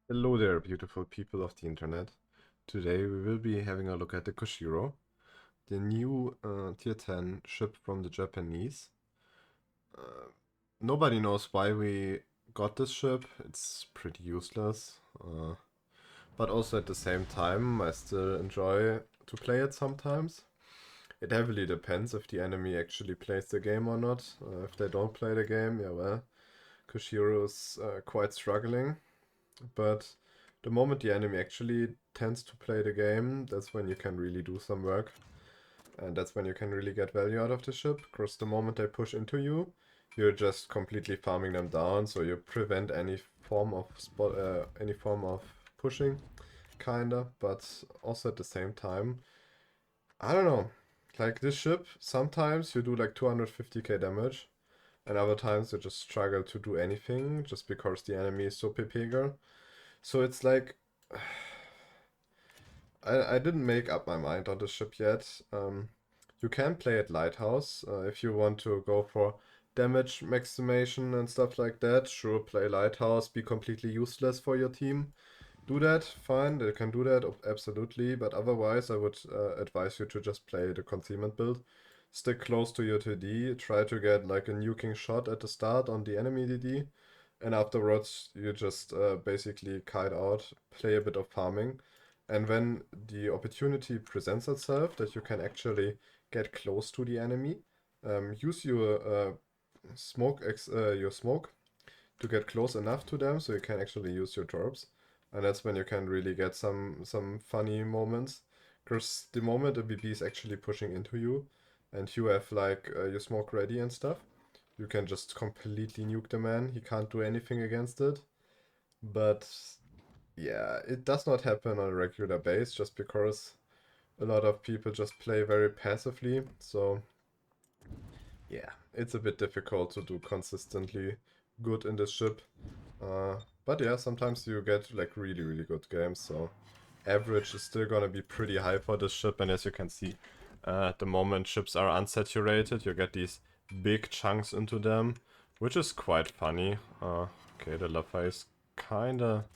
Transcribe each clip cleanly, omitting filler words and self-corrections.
Hello there, beautiful people of the internet. Today we will be having a look at the Kushiro, the new tier 10 ship from the Japanese. Uh, Nobody knows why we got this ship, it's pretty useless. But also at the same time, I still enjoy to play it sometimes. It heavily depends if the enemy actually plays the game or not. If they don't play the game, yeah well, Kushiro's quite struggling. But the moment the enemy actually tends to play the game, that's when you can really do some work. And that's when you can really get value out of the ship. Because the moment they push into you, you're just completely farming them down, so you prevent any form of pushing, kinda. But also at the same time, I don't know. Like this ship, sometimes you do like 250k damage, and other times you just struggle to do anything just because the enemy is so PP'ger. So it's like I didn't make up my mind on the ship yet. You can play at Lighthouse if you want to go for damage maximization and stuff like that. Sure, play Lighthouse, be completely useless for your team. Do that, fine, they can do that, absolutely. But otherwise, I would advise you to just play the concealment build. Stick close to your TD, try to get like a nuking shot at the start on the enemy DD. And afterwards, you just basically kite out, play a bit of farming. And when the opportunity presents itself that you can actually get close to the enemy, use your smoke to get close enough to them so you can actually use your torps. And that's when you can really get some funny moments. Because the moment a BB is actually pushing into you and you have like your smoke ready and stuff, you can just completely nuke the man. He can't do anything against it. But yeah, it does not happen on a regular base just because a lot of people just play very passively. So yeah, it's a bit difficult to do consistently good in this ship. Uh, but yeah, sometimes you get like really good games. So average is still gonna be pretty high for this ship. And as you can see, at the moment ships are unsaturated. You get these big chunks into them, which is quite funny. Okay, the Lava is kinda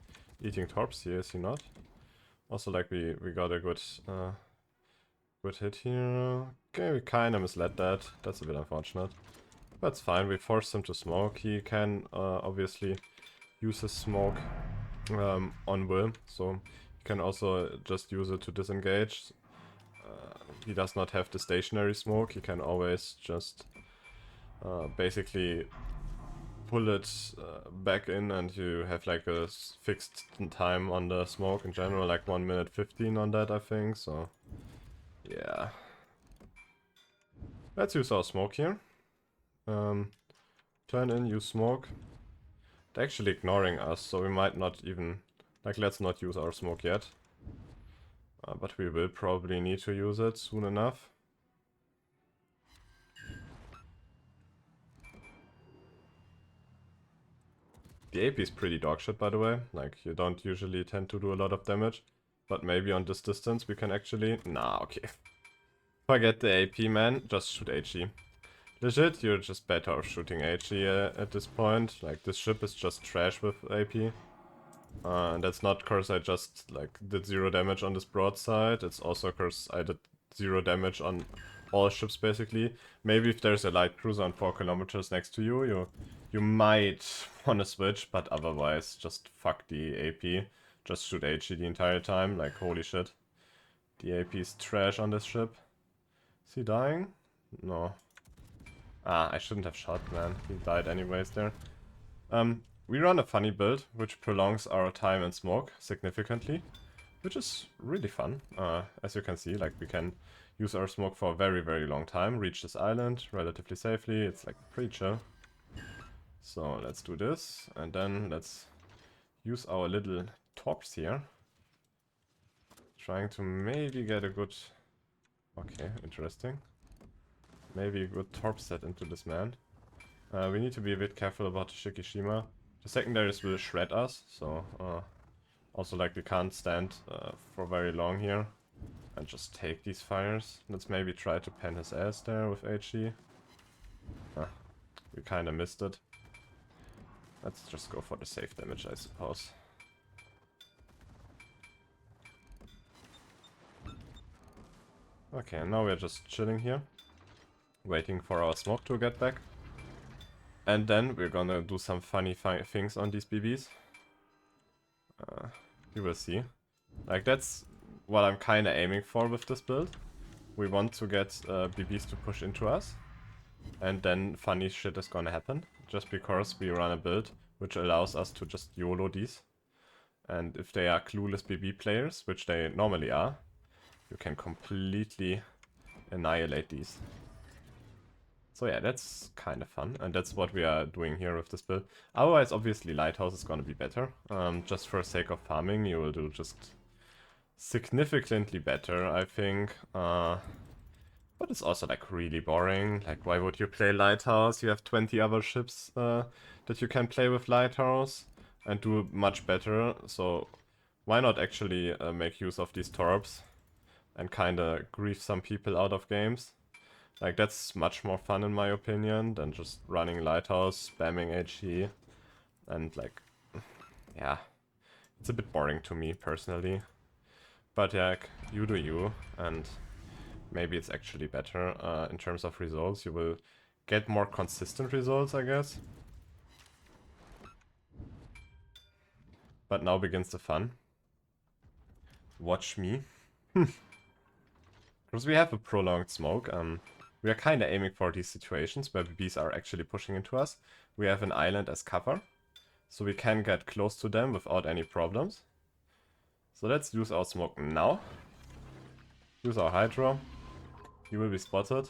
eating torps here, is he not? Also, like we got a good hit here. Okay, we kinda misled that. That's a bit unfortunate. But it's fine. We forced him to smoke. He can obviously use his smoke on will, so he can also just use it to disengage. He does not have the stationary smoke. He can always just basically pull it back in, and you have like a fixed time on the smoke in general, like 1 minute 15 on that, I think. So yeah, let's use our smoke here. Turn in, use smoke. They're actually ignoring us, so we might not even, like, let's not use our smoke yet. But we will probably need to use it soon enough. The AP is pretty dogshit, by the way. Like, you don't usually tend to do a lot of damage. But maybe on this distance we can actually... Nah, okay. Forget the AP, man. Just shoot HE. Legit, you're just better off shooting HE at this point. Like, this ship is just trash with AP. And that's not because I just, like, did 0 damage on this broadside. It's also because I did 0 damage on all ships, basically. Maybe if there's a light cruiser on 4 kilometers next to you, you might want to switch, but otherwise, just fuck the AP. Just shoot HE the entire time, like, holy shit. The AP is trash on this ship. Is he dying? No. Ah, I shouldn't have shot, man. He died anyways there. We run a funny build, which prolongs our time in smoke significantly, which is really fun. As you can see, like, we can use our smoke for a very long time, reach this island relatively safely. It's like pretty chill. So let's do this, and then let's use our little torps here. Trying to maybe get a good... Okay, interesting. Maybe a good torp set into this man. We need to be a bit careful about the Shikishima. The secondaries will shred us, so also, like, we can't stand for very long here and just take these fires. Let's maybe try to pen his ass there with HE. We kinda missed it. Let's just go for the safe damage, I suppose. Okay, now we're just chilling here, waiting for our smoke to get back. And then we're gonna do some funny things on these BBs. You will see. Like, that's what I'm kinda aiming for with this build. We want to get BBs to push into us. And then funny shit is gonna happen. Just because we run a build which allows us to just YOLO these. And if they are clueless BB players, which they normally are, you can completely annihilate these. So yeah, that's kind of fun, and that's what we are doing here with this build. Otherwise, obviously, Lighthouse is gonna be better. Just for sake of farming, you will do just significantly better, I think. But it's also, like, really boring. Like, why would you play Lighthouse? You have 20 other ships that you can play with Lighthouse and do much better. So why not actually make use of these torps and kinda grief some people out of games? Like, that's much more fun in my opinion than just running Lighthouse, spamming HE, and like, yeah, it's a bit boring to me personally. But yeah, you do you, and maybe it's actually better in terms of results. You will get more consistent results, I guess. But now begins the fun. Watch me. Because we have a prolonged smoke. We are kind of aiming for these situations where BBs are actually pushing into us. We have an island as cover, so we can get close to them without any problems. So let's use our smoke now. Use our Hydro. You will be spotted.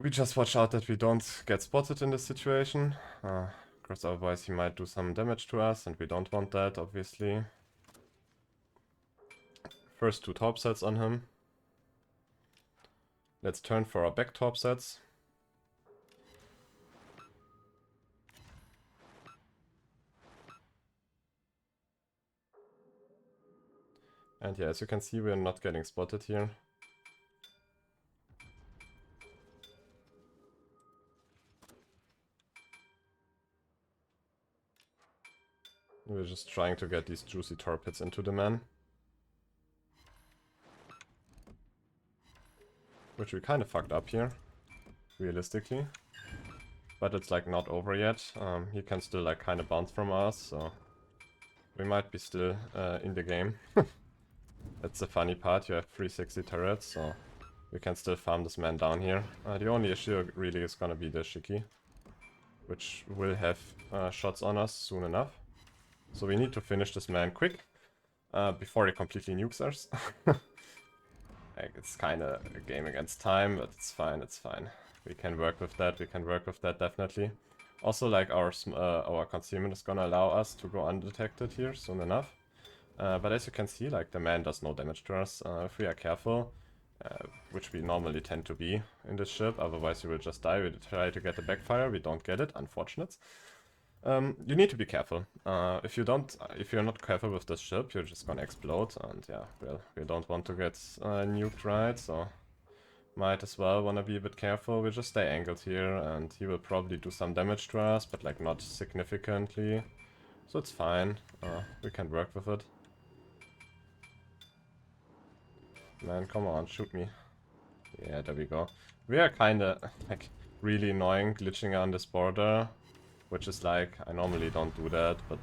We just watch out that we don't get spotted in this situation. Because otherwise he might do some damage to us, and we don't want that, obviously. First two top sets on him. Let's turn for our back top sets. And yeah, as you can see, we're not getting spotted here. We're just trying to get these juicy torpedoes into the man. Which we kind of fucked up here, realistically. But it's like not over yet. He can still like kind of bounce from us, so we might be still in the game. That's the funny part, you have 360 turrets, so we can still farm this man down here. The only issue really is gonna be the Shiki, which will have shots on us soon enough. So we need to finish this man quick, before he completely nukes us. Like, it's kind of a game against time, but it's fine, it's fine. We can work with that, definitely. Also, like, our concealment is gonna allow us to go undetected here soon enough. But as you can see, like, the man does no damage to us if we are careful, which we normally tend to be in this ship, otherwise you will just die. We try to get the backfire, we don't get it, unfortunate. You need to be careful. If you're not careful with this ship, you're just gonna explode, and yeah, well, we don't want to get nuked, right? So might as well wanna be a bit careful. We just stay angled here, and he will probably do some damage to us, but like not significantly. So it's fine. We can work with it. Man, come on, shoot me. Yeah, there we go. We are kinda like really annoying glitching on this border. Which is like, I normally don't do that, but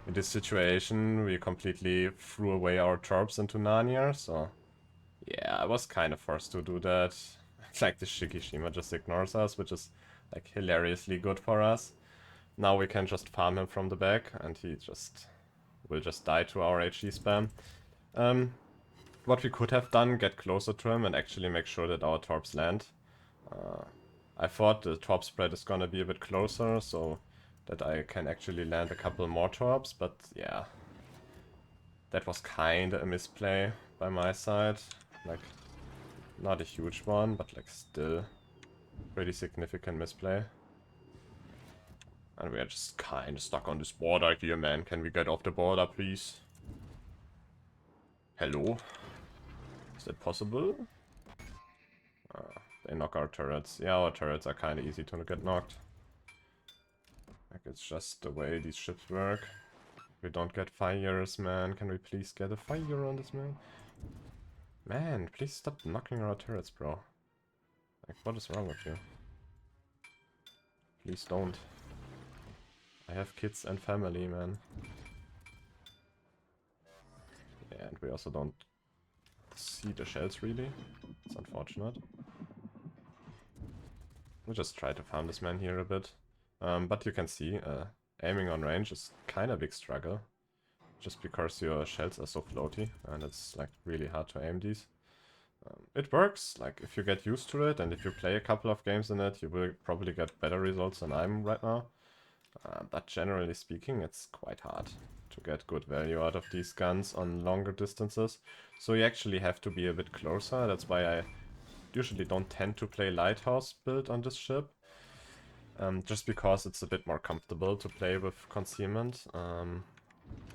in this situation we completely threw away our torps into Narnia, so yeah, I was kind of forced to do that. It's like the Shikishima just ignores us, which is like hilariously good for us. Now we can just farm him from the back, and he will just die to our HE spam. What we could have done, get closer to him and actually make sure that our torps land. I thought the torp spread is gonna be a bit closer, so that I can actually land a couple more torps, but yeah. That was kinda a misplay by my side. Like, not a huge one, but like still pretty significant misplay. And we are just kinda stuck on this border here, man. Can we get off the border, please? Hello? Is that possible? They knock our turrets. Yeah, our turrets are kinda easy to get knocked. Like, it's just the way these ships work. We don't get fires, man. Can we please get a fire on this man? Man, please stop knocking our turrets, bro. Like, what is wrong with you? Please don't. I have kids and family, man. Yeah, and we also don't see the shells, really. It's unfortunate. We'll just try to farm this man here a bit. But you can see, aiming on range is kind of a big struggle. Just because your shells are so floaty, and it's like really hard to aim these. It works, like if you get used to it, and if you play a couple of games in it, you will probably get better results than I'm right now. But generally speaking, it's quite hard to get good value out of these guns on longer distances. So you actually have to be a bit closer. That's why I usually don't tend to play Lighthouse build on this ship. Just because it's a bit more comfortable to play with concealment.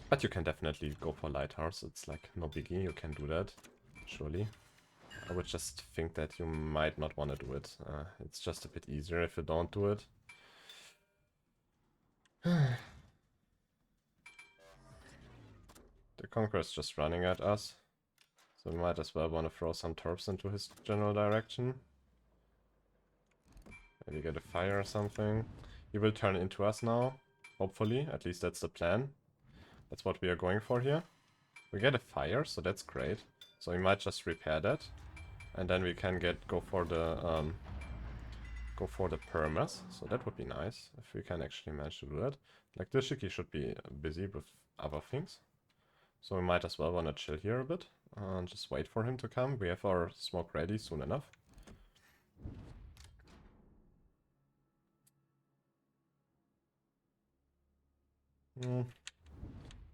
But you can definitely go for Lighthouse. It's like no biggie, you can do that, surely. I would just think that you might not want to do it. It's just a bit easier if you don't do it. The Conqueror's just running at us. So we might as well want to throw some torps into his general direction. Maybe get a fire or something. He will turn into us now. Hopefully, at least that's the plan. That's what we are going for here. We get a fire, so that's great. So we might just repair that. And then we can go for the permas. So that would be nice if we can actually manage to do that. Like the Shiki should be busy with other things. So we might as well want to chill here a bit and just wait for him to come. We have our smoke ready soon enough.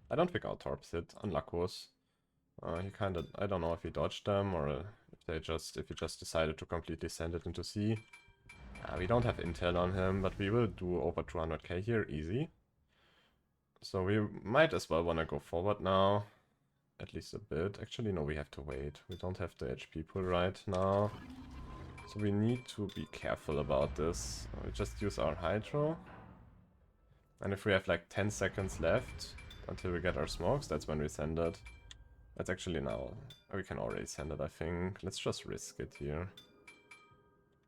I don't think our torps hit on Lakos. He kind of, I don't know if he dodged them or if he just decided to completely send it into sea. We don't have intel on him, but we will do over 200k here, easy. So we might as well want to go forward now. At least a bit. Actually, no, we have to wait. We don't have the HP pool right now. So we need to be careful about this. We just use our Hydro. And if we have like 10 seconds left until we get our smokes, that's when we send it. That's actually now. We can already send it, I think. Let's just risk it here.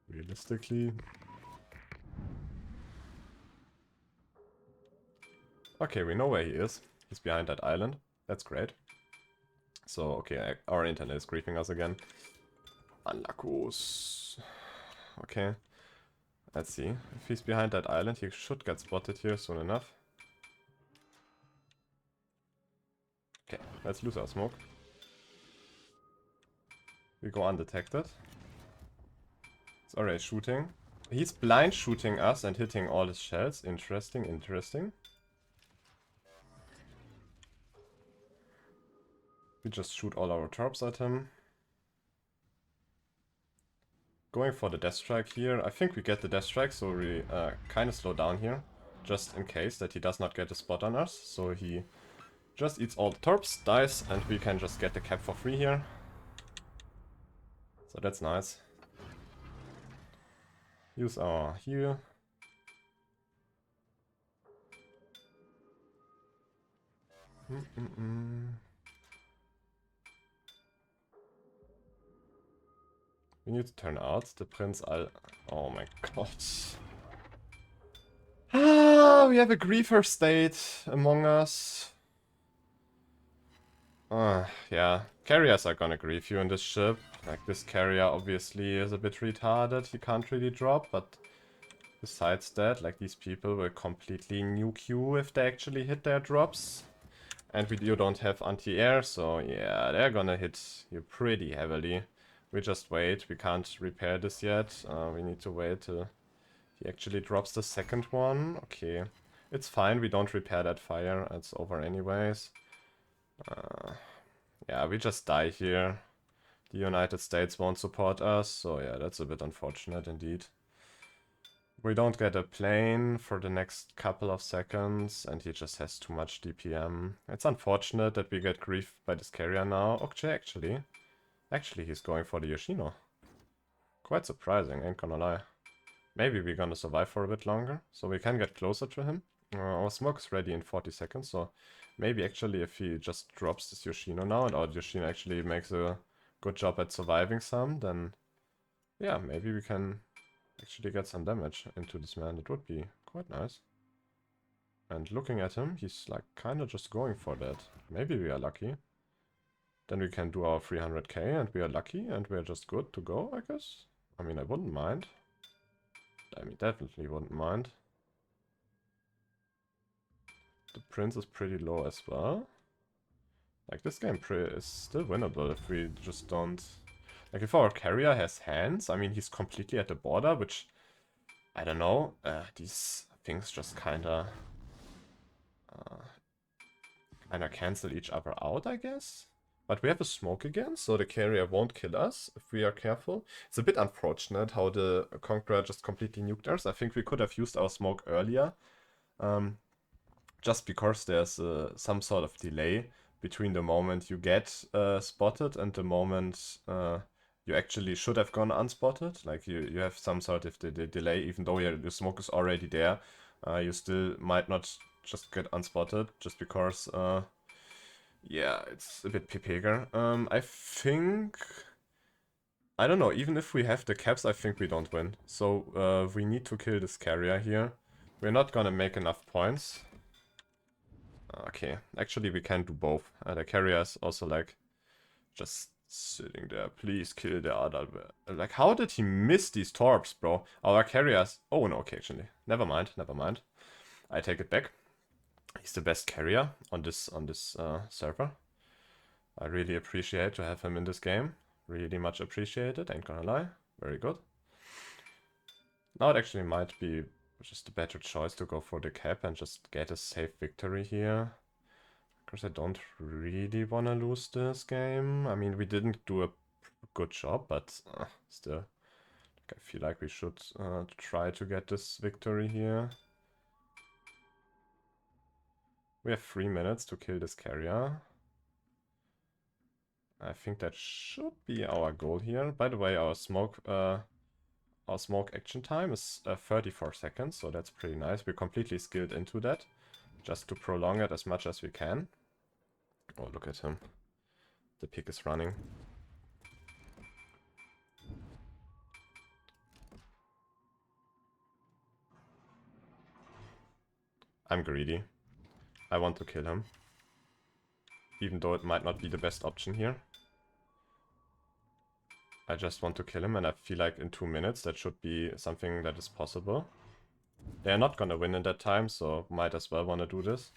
Realistically. Okay, we know where he is. He's behind that island. That's great. So, okay, our internet is griefing us again. Unluckos. Okay. Let's see. If he's behind that island, he should get spotted here soon enough. Okay, let's lose our smoke. We go undetected. It's already shooting. He's blind shooting us and hitting all his shells. Interesting, interesting. We just shoot all our torps at him. Going for the death strike here. I think we get the death strike, so we kind of slow down here. Just in case that he does not get a spot on us. So he just eats all the torps, dies, and we can just get the cap for free here. So that's nice. Use our heal. We need to turn out the Prince Al... Oh my god. We have a griefer state among us. Yeah. Carriers are gonna grief you in this ship. Like, this carrier obviously is a bit retarded. He can't really drop, but besides that, like, these people will completely nuke you if they actually hit their drops. And you don't have anti-air, so yeah, they're gonna hit you pretty heavily. We just wait, we can't repair this yet. We need to wait till he actually drops the second one. Okay, it's fine, we don't repair that fire, it's over anyways. Yeah, we just die here. The United States won't support us, so yeah, that's a bit unfortunate indeed. We don't get a plane for the next couple of seconds, and he just has too much DPM. It's unfortunate that we get griefed by this carrier now. Okay, actually he's going for the Yoshino. Quite surprising, ain't gonna lie. Maybe we're gonna survive for a bit longer, so we can get closer to him. Our smoke is ready in 40 seconds, so maybe actually if he just drops this Yoshino now, and our Yoshino actually makes a good job at surviving some, then yeah, maybe we can actually get some damage into this man. It would be quite nice. And looking at him, he's like kind of just going for that. Maybe we are lucky. Then we can do our 300k and we are lucky and we are just good to go, I guess. I mean, I wouldn't mind. I mean, definitely wouldn't mind. The prince is pretty low as well. Like, this game is still winnable if we just don't... Like, if our carrier has hands, I mean, he's completely at the border, which... I don't know. These things just kinda cancel each other out, I guess. But we have a smoke again, so the carrier won't kill us if we are careful. It's a bit unfortunate how the Conqueror just completely nuked us. I think we could have used our smoke earlier. Just because there's some sort of delay between the moment you get spotted and the moment you actually should have gone unspotted. Like you have some sort of the delay, even though your smoke is already there. You still might not just get unspotted just because yeah, it's a bit pipega. I think... I don't know, even if we have the caps, I think we don't win. So we need to kill this carrier here. We're not gonna make enough points. Okay, actually we can do both. The carrier is also like just sitting there. Please kill the other. Like, how did he miss these torps, bro? Our carriers... Oh no, okay, actually. Never mind, never mind. I take it back. He's the best carrier on this server. I really appreciate to have him in this game. Really much appreciated, ain't gonna lie. Very good. Now it actually might be just a better choice to go for the cap and just get a safe victory here. Because I don't really want to lose this game. I mean, we didn't do a good job, but still. I feel like we should try to get this victory here. We have 3 minutes to kill this carrier. I think that should be our goal here. By the way, our smoke action time is 34 seconds, so that's pretty nice. We're completely skilled into that, just to prolong it as much as we can. Oh, look at him. The pig is running. I'm greedy. I want to kill him. Even though it might not be the best option here. I just want to kill him, and I feel like in 2 minutes that should be something that is possible. They are not gonna win in that time, so might as well want to do this.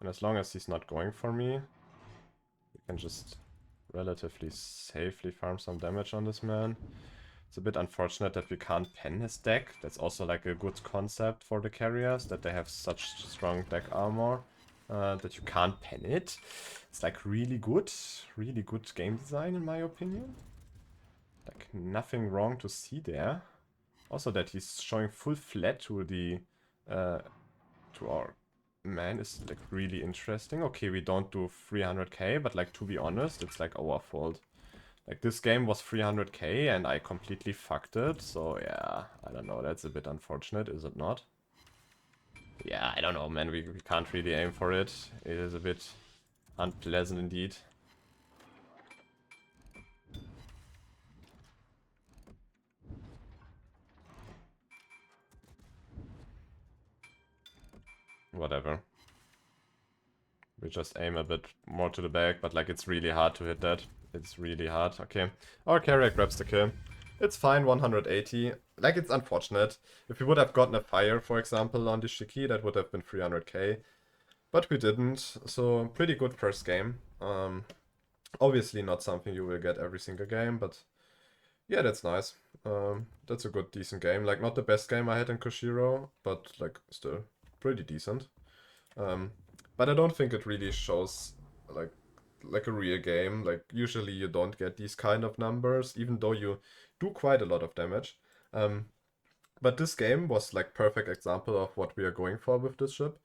And as long as he's not going for me, we can just relatively safely farm some damage on this man. It's a bit unfortunate that we can't pen his deck. That's also like a good concept for the carriers, that they have such strong deck armor that you can't pen it. It's like really good game design in my opinion. Like nothing wrong to see there. Also that he's showing full flat to the to our man is like really interesting. Okay, we don't do 300k, but like to be honest, it's like our fault. Like this game was 300k and I completely fucked it, so yeah, I don't know, that's a bit unfortunate, is it not? Yeah, I don't know, man, we can't really aim for it. It is a bit unpleasant indeed. Whatever. We just aim a bit more to the back, but like it's really hard to hit that. It's really hard. Okay, our carrier grabs the kill. It's fine, 180. Like, it's unfortunate. If we would have gotten a fire, for example, on the Shiki, that would have been 300k. But we didn't, so pretty good first game. Obviously not something you will get every single game, but yeah, that's nice. That's a good, decent game. Like, not the best game I had in Kushiro, but like, still pretty decent. But I don't think it really shows like a real game. Like, usually you don't get these kind of numbers, even though you do quite a lot of damage. But this game was like perfect example of what we are going for with this ship.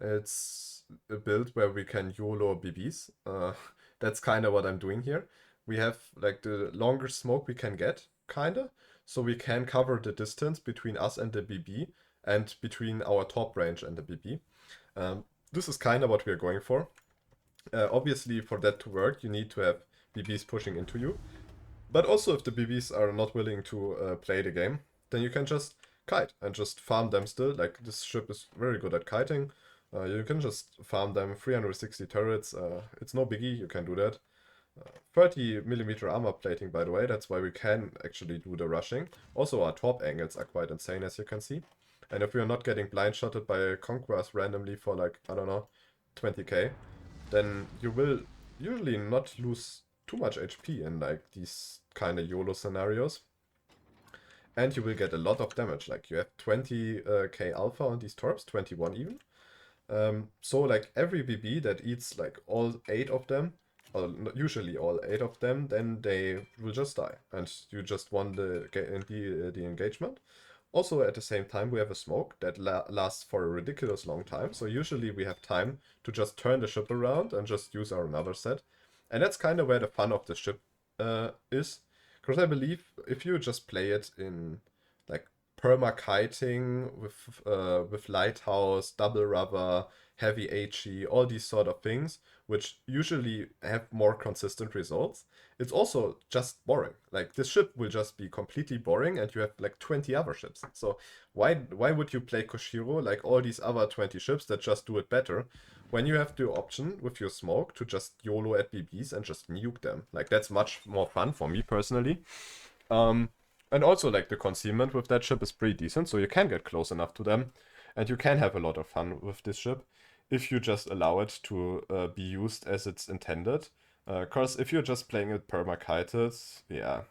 It's a build where we can YOLO BBs. That's kind of what I'm doing here. We have like the longest smoke we can get, kinda. So we can cover the distance between us and the BB and between our top range and the BB. This is kind of what we are going for. Obviously, for that to work, you need to have BBs pushing into you. But also, if the BBs are not willing to play the game, then you can just kite and just farm them still. Like, this ship is very good at kiting. You can just farm them 360 turrets. It's no biggie, you can do that. 30mm armor plating, by the way, that's why we can actually do the rushing. Also, our top angles are quite insane, as you can see. And if we are not getting blind shotted by a conquest randomly for like, I don't know, 20k, then you will usually not lose too much HP in like these kind of YOLO scenarios. And you will get a lot of damage. Like you have 20k alpha on these torps, 21 even. So like every BB that eats like all 8 of them, or usually all 8 of them, then they will just die. And you just won the engagement. Also, at the same time, we have a smoke that lasts for a ridiculous long time. So usually we have time to just turn the ship around and just use our another set. And that's kind of where the fun of the ship is. Because I believe if you just play it in like perma-kiting with lighthouse, double rubber, heavy HE, all these sort of things, which usually have more consistent results, it's also just boring. Like this ship will just be completely boring and you have like 20 other ships. So why would you play Kushiro like all these other 20 ships that just do it better when you have the option with your smoke to just YOLO at BBs and just nuke them? Like that's much more fun for me personally. And also like the concealment with that ship is pretty decent, so you can get close enough to them and you can have a lot of fun with this ship if you just allow it to be used as it's intended. Cause if you're just playing it perma-kited, yeah,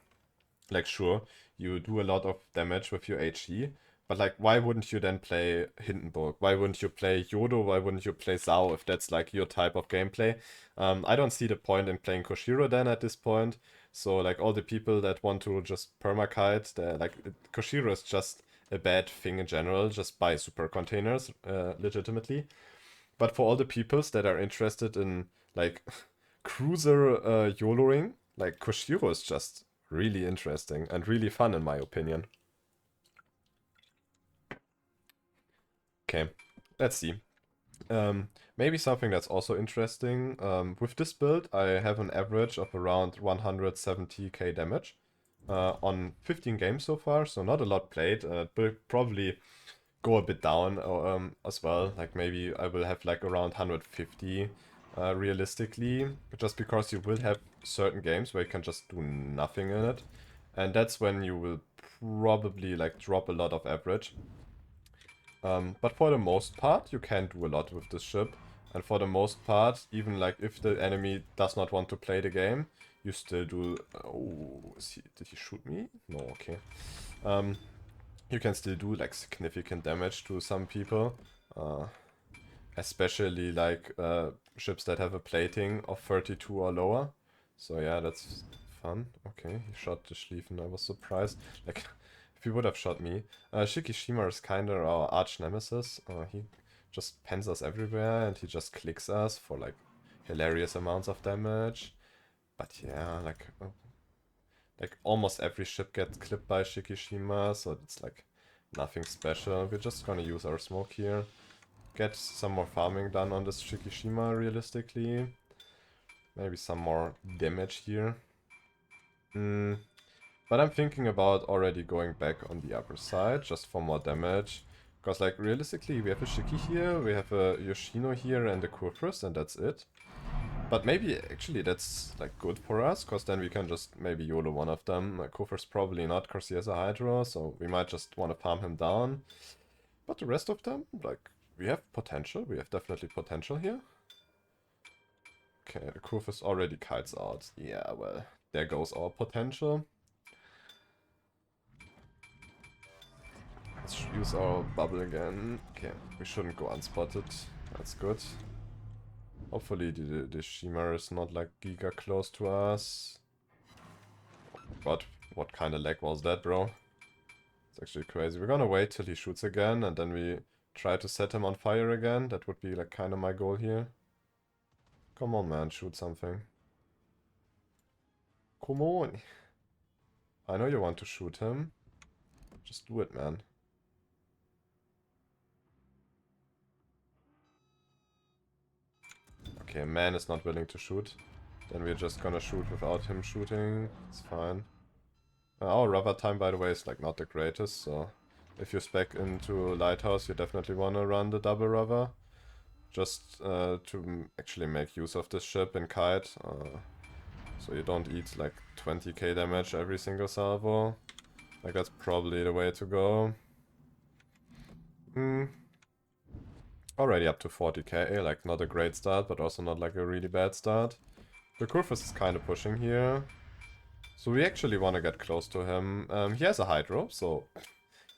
like sure, you do a lot of damage with your HE, but like why wouldn't you then play Hindenburg? Why wouldn't you play Yodo? Why wouldn't you play Zhao if that's like your type of gameplay? I don't see the point in playing Kushiro then at this point. So like all the people that want to just perma-kite, they're like Kushiro is just a bad thing in general. Just buy super containers, legitimately. But for all the peoples that are interested in like cruiser YOLOing, like Kushiro is just really interesting and really fun in my opinion. Okay, let's see. Maybe something that's also interesting. With this build, I have an average of around 170k damage on 15 games so far, so not a lot played. Will probably go a bit down as well. Like maybe I will have like around 150 realistically, just because you will have certain games where you can just do nothing in it, and that's when you will probably like drop a lot of average. But for the most part, you can do a lot with this ship. And for the most part, even like if the enemy does not want to play the game, you still do... Oh, did he shoot me? No, okay. You can still do like significant damage to some people. Especially like ships that have a plating of 32 or lower. So yeah, that's fun. Okay, he shot the Schlieffen, I was surprised. Like... If he would have shot me. Shikishima is kinda our arch nemesis. He just pens us everywhere and he just clicks us for like hilarious amounts of damage. But yeah, like almost every ship gets clipped by Shikishima, so it's like nothing special. We're just gonna use our smoke here. Get some more farming done on this Shikishima realistically. Maybe some more damage here. But I'm thinking about already going back on the upper side, just for more damage. Because, like, realistically, we have a Shiki here, we have a Yoshino here, and a Kurfürst, and that's it. But maybe, actually, that's, like, good for us, because then we can just maybe YOLO one of them. Kurfürst probably not, because he has a Hydra, so we might just want to farm him down. But the rest of them, like, we have potential. We have definitely potential here. Okay, the Kurfürst already kites out. Yeah, well, there goes our potential. Let's use our bubble again. Okay, we shouldn't go unspotted. That's good. Hopefully the Shimmer is not like giga close to us. God, what kind of lag was that, bro? It's actually crazy. We're gonna wait till he shoots again and then we try to set him on fire again. That would be like kind of my goal here. Come on, man, shoot something. Come on. I know you want to shoot him. Just do it, man. Okay, man is not willing to shoot. Then we're just gonna shoot without him shooting. It's fine. Our rubber time, by the way, is like not the greatest, so if you spec into Lighthouse, you definitely wanna run the double rubber. Just to actually make use of this ship in Kite. So you don't eat like 20k damage every single salvo. Like that's probably the way to go. Already up to 40k, like not a great start, but also not like a really bad start. The Kurfürst is kind of pushing here. So we actually want to get close to him. He has a Hydro, so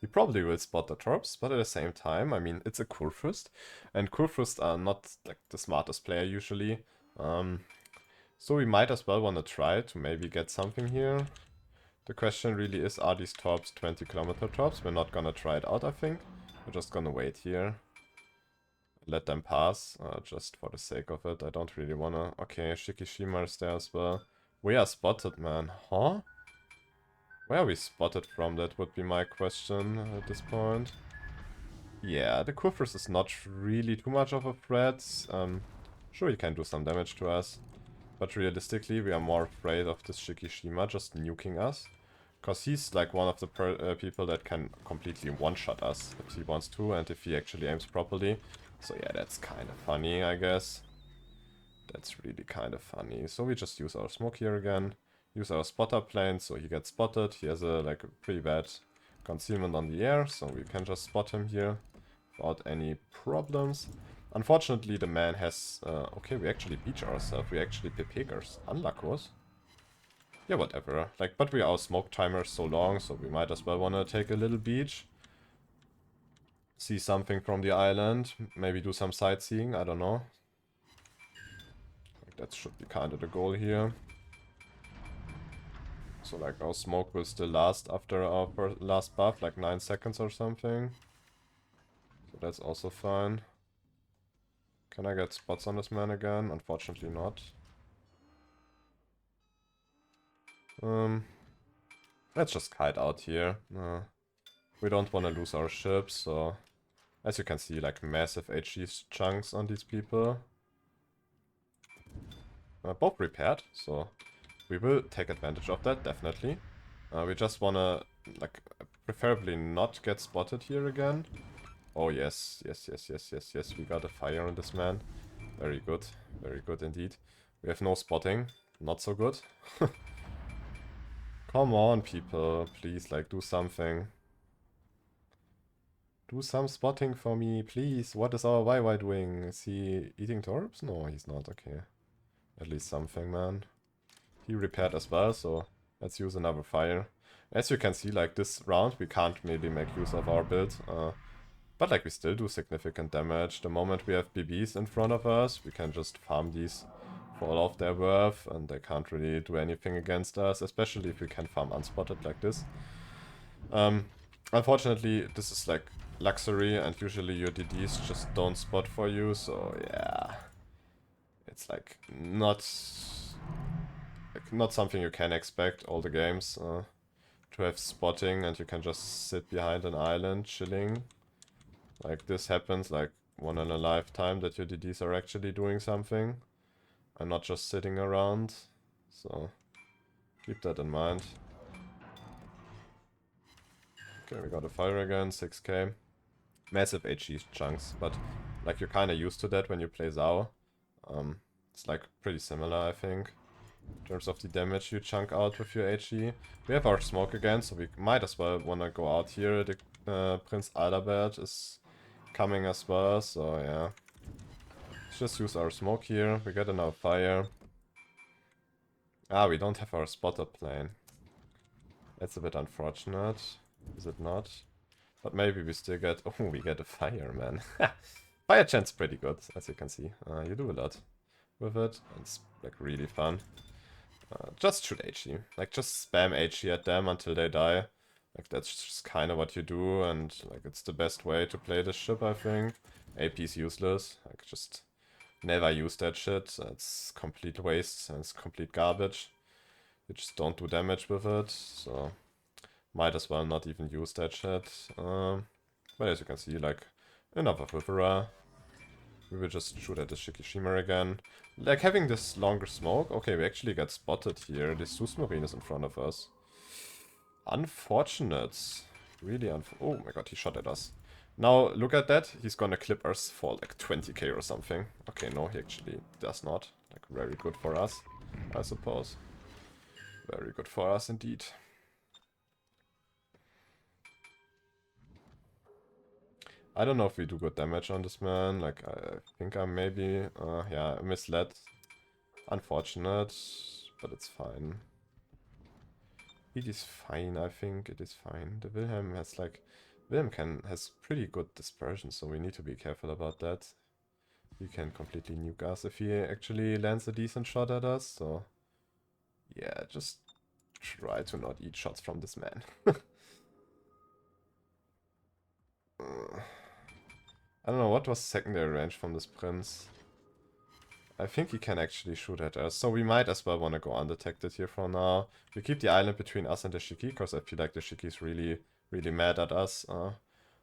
he probably will spot the torps, but at the same time, I mean, it's a Kurfürst, and Kurfürst are not like the smartest player usually. So we might as well want to try to maybe get something here. The question really is, are these torps 20-kilometer torps? We're not gonna try it out, I think. We're just gonna wait here. Let them pass, just for the sake of it. I don't really wanna... Okay, Shikishima is there as well. We are spotted, man. Huh? Where are we spotted from? That would be my question at this point. Yeah, the Kurfürst is not really too much of a threat. Sure, he can do some damage to us. But realistically, we are more afraid of this Shikishima just nuking us. Because he's like one of the people that can completely one-shot us if he wants to and if he actually aims properly. So yeah, that's kind of funny, I guess. That's really kind of funny. So we just use our smoke here again. Use our spotter plane, so he gets spotted. He has a pretty bad concealment on the air, so we can just spot him here without any problems. Unfortunately, the man has... okay, we actually beach ourselves. We actually Pepegers. Unluckos. Yeah, whatever. Like, but our smoke timer is so long, so we might as well want to take a little beach. See something from the island. Maybe do some sightseeing, I don't know. Like, that should be kind of the goal here. So like our smoke will still last after our last buff, like 9 seconds or something. So that's also fine. Can I get spots on this man again? Unfortunately not. Let's just kite out here. We don't want to lose our ships, so... As you can see, like massive HG chunks on these people. Both repaired, so we will take advantage of that, definitely. We just want to, like, preferably not get spotted here again. Oh yes, yes, we got a fire on this man. Very good indeed. We have no spotting, not so good. Come on, people, please, like, do something. Do some spotting for me, please. What is our YY doing? Is he eating torps? No, he's not, okay. At least something, man. He repaired as well, so let's use another fire. As you can see, like, this round, we can't really make use of our build. But, like, we still do significant damage. The moment we have BBs in front of us, we can just farm these for all of their worth, and they can't really do anything against us, especially if we can farm unspotted like this. Unfortunately, this is, like, luxury, and usually your DDs just don't spot for you, so yeah. It's, like, not something you can expect all the games, to have spotting and you can just sit behind an island chilling. Like, this happens like one in a lifetime that your DDs are actually doing something and not just sitting around, so keep that in mind. Okay, we got a fire again, 6k. Massive HG chunks, but like you're kind of used to that when you play Zao. It's like pretty similar, I think, in terms of the damage you chunk out with your HG. We have our smoke again, so we might as well want to go out here. The Prince Adalbert is coming as well, so yeah. Let's just use our smoke here. We get another fire. Ah, we don't have our spotter plane. That's a bit unfortunate, is it not? But maybe we still get... Oh, we get a fire, man. Fire chant's pretty good, as you can see. You do a lot with it. It's like really fun. Just shoot HG. Like, just spam HG at them until they die. Like, that's just kind of what you do, and like, it's the best way to play this ship, I think. AP's useless. Like, just never use that shit. It's complete waste and it's complete garbage. You just don't do damage with it, so might as well not even use that shit. But as you can see, like, another Vivera. we will just shoot at the Shikishima again. Like, having this longer smoke. Okay, we actually got spotted here. The Susmarine is in front of us. Unfortunate. Really oh my god, he shot at us. Now, look at that. He's gonna clip us for like 20k or something. Okay, no, he actually does not. Like, very good for us, I suppose. Very good for us indeed. I don't know if we do good damage on this man. Like, I think I'm maybe... yeah, misled. Unfortunate, but it's fine. It is fine, I think. It is fine. The Wilhelm has like... Wilhelm has pretty good dispersion, so we need to be careful about that. He can completely nuke us if he actually lands a decent shot at us, so... yeah, just try to not eat shots from this man. I don't know, what was secondary range from this prince? I think he can actually shoot at us, so we might as well want to go undetected here for now. We keep the island between us and the Shiki, because I feel like the Shiki is really, really mad at us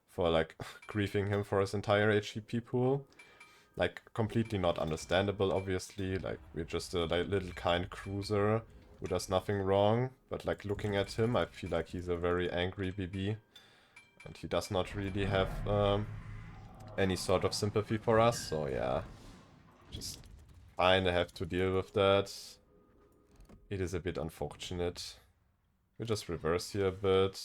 for like griefing him for his entire HEP pool. Like, completely not understandable, obviously. Like, we're just a like, little kind cruiser who does nothing wrong. But like, looking at him, I feel like he's a very angry BB. And he does not really have any sort of sympathy for us, so yeah. Just kinda have to deal with that. It is a bit unfortunate. We just reverse here a bit.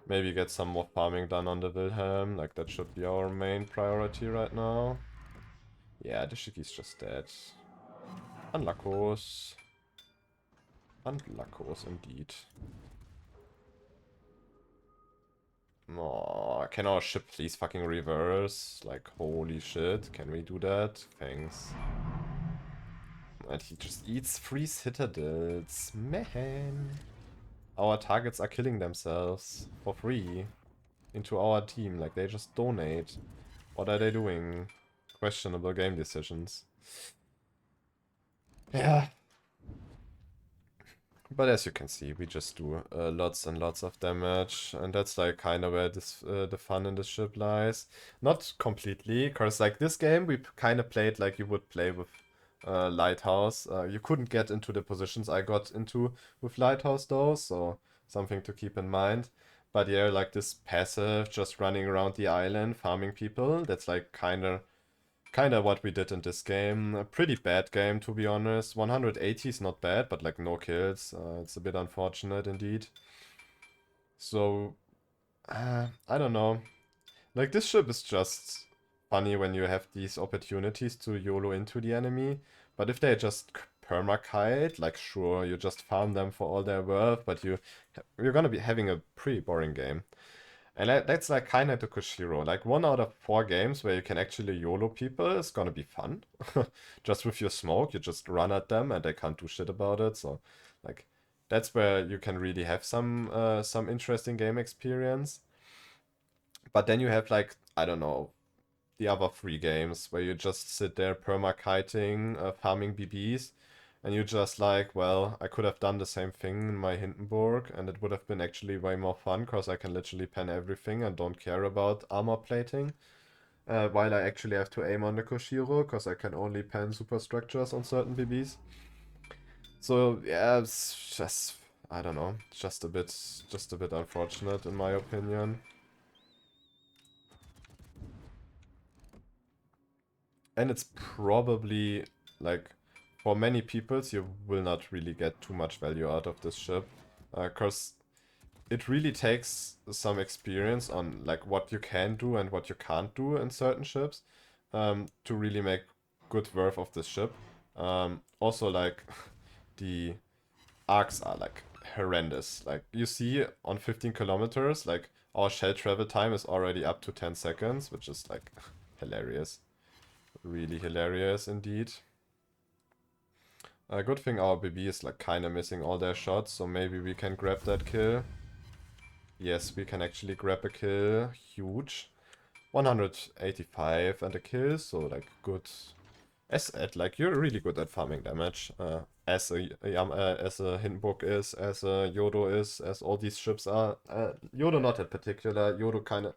Maybe get some more farming done on the Wilhelm. Like, that should be our main priority right now. Yeah, the Shiki's just dead. Unluckos. Unluckos indeed. Oh, can our ship please fucking reverse? Like, holy shit, can we do that? Thanks. And he just eats free citadels. Man. Our targets are killing themselves for free into our team. Like, they just donate. What are they doing? Questionable game decisions. Yeah. But as you can see, we just do lots and lots of damage, and that's like kind of where this the fun in this ship lies. Not completely, because like this game we kind of played like you would play with Lighthouse. You couldn't get into the positions I got into with Lighthouse though, so something to keep in mind. But yeah, like this passive, just running around the island, farming people, that's like kind of what we did in this game. A pretty bad game, to be honest. 180 is not bad, but like no kills. It's a bit unfortunate indeed. So, I don't know. Like, this ship is just funny when you have these opportunities to YOLO into the enemy. But if they just perma-kite, like sure, you just farm them for all they're worth, but you're gonna be having a pretty boring game. And that's like kind of the Kushiro. Like 1 out of 4 games where you can actually YOLO people is gonna be fun. Just with your smoke, you just run at them and they can't do shit about it. So like that's where you can really have some interesting game experience. But then you have like, I don't know, the other 3 games where you just sit there perma-kiting, farming BBs. And you just like, well, I could have done the same thing in my Hindenburg, and it would have been actually way more fun, because I can literally pen everything and don't care about armor plating. While I actually have to aim on the Kushiro, because I can only pen superstructures on certain BBs. So, yeah, it's just, I don't know, just a bit unfortunate in my opinion. And it's probably, like, for many peoples, you will not really get too much value out of this ship. Because it really takes some experience on like what you can do and what you can't do in certain ships to really make good worth of this ship. Also, like, the arcs are like horrendous. Like, you see on 15 kilometers, like, our shell travel time is already up to 10 seconds, which is like hilarious. Really hilarious indeed. A good thing our BB is like kind of missing all their shots, so maybe we can grab that kill. Yes, we can actually grab a kill. Huge. 185 and a kill, so like good. Like, you're really good at farming damage. As a Hindenburg is, as a Yodo is, as all these ships are. Yodo not in particular. Yodo kind of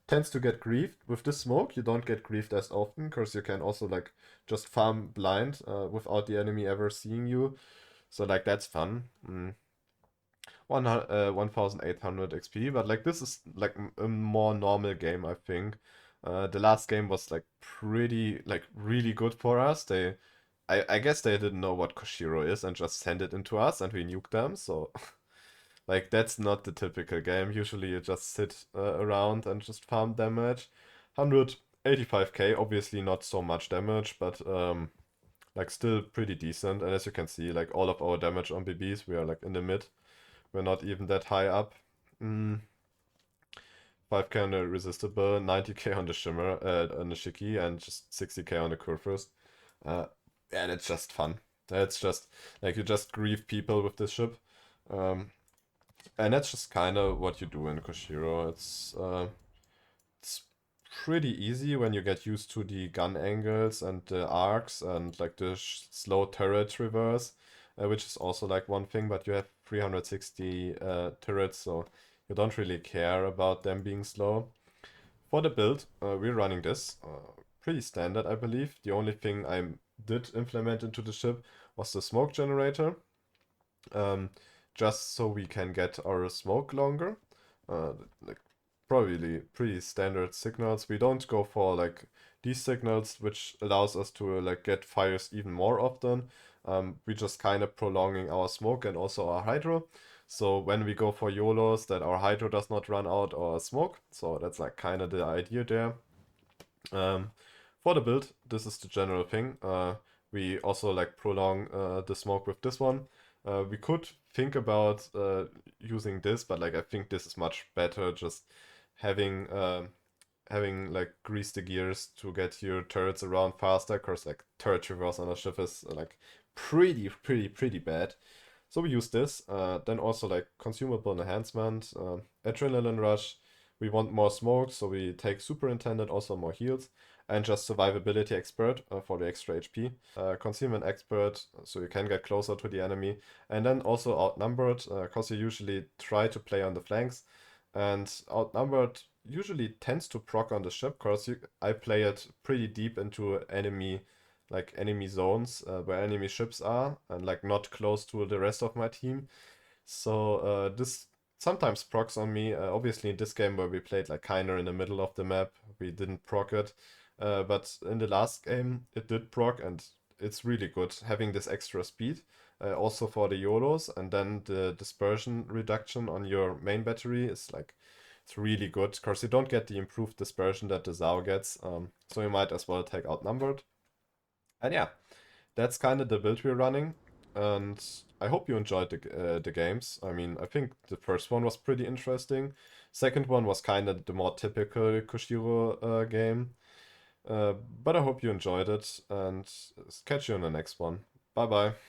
tends to get griefed. With this smoke, you don't get griefed as often because you can also like just farm blind without the enemy ever seeing you. So like that's fun. 1800 XP, but like this is like a more normal game, I think. The last game was like pretty like really good for us. I guess they didn't know what Kushiro is and just sent it into us and we nuked them. So like that's not the typical game. Usually you just sit around and just farm damage. 185k, obviously not so much damage, but like still pretty decent. And as you can see, like all of our damage on BBs, we are like in the mid. We're not even that high up. 5k on the Resistible, 90k on the Shimmer, on the Shiki, and just 60k on the Kurfürst. Uh, and it's just fun. It's just, like, you just grieve people with this ship. And that's just kind of what you do in Koshiro. It's pretty easy when you get used to the gun angles and the arcs and like the slow turret reverse, which is also like one thing, but you have 360 turrets, so you don't really care about them being slow. For the build, we're running this. Pretty standard, I believe. The only thing I did implement into the ship was the smoke generator. Just so we can get our smoke longer. Like probably pretty standard signals. We don't go for like these signals, which allows us to like get fires even more often. We just kind of prolonging our smoke and also our hydro. So when we go for YOLOs, that our hydro does not run out or smoke. So that's like kind of the idea there. For the build, this is the general thing. We also like prolong the smoke with this one. We could think about using this, but like I think this is much better. Just having having like grease the gears to get your turrets around faster, because like turret reverse on a ship is like pretty bad. So we use this. Then also like consumable enhancement, adrenaline rush. We want more smoke, so we take superintendent, also more heals, and just survivability expert for the extra HP. Concealment expert, so you can get closer to the enemy, and then also outnumbered, because you usually try to play on the flanks, and outnumbered usually tends to proc on the ship, because I play it pretty deep into enemy zones where enemy ships are, and like not close to the rest of my team. So this sometimes procs on me. Obviously in this game where we played like kinda in the middle of the map, we didn't proc it. But in the last game it did proc, and it's really good having this extra speed. Also for the YOLOs, and then the dispersion reduction on your main battery is like, it's really good, because you don't get the improved dispersion that the Zao gets. So you might as well take outnumbered. And yeah, that's kind of the build we're running. And I hope you enjoyed the games. I mean, I think the first one was pretty interesting. Second one was kind of the more typical Kushiro game. But I hope you enjoyed it, and catch you in the next one. Bye bye.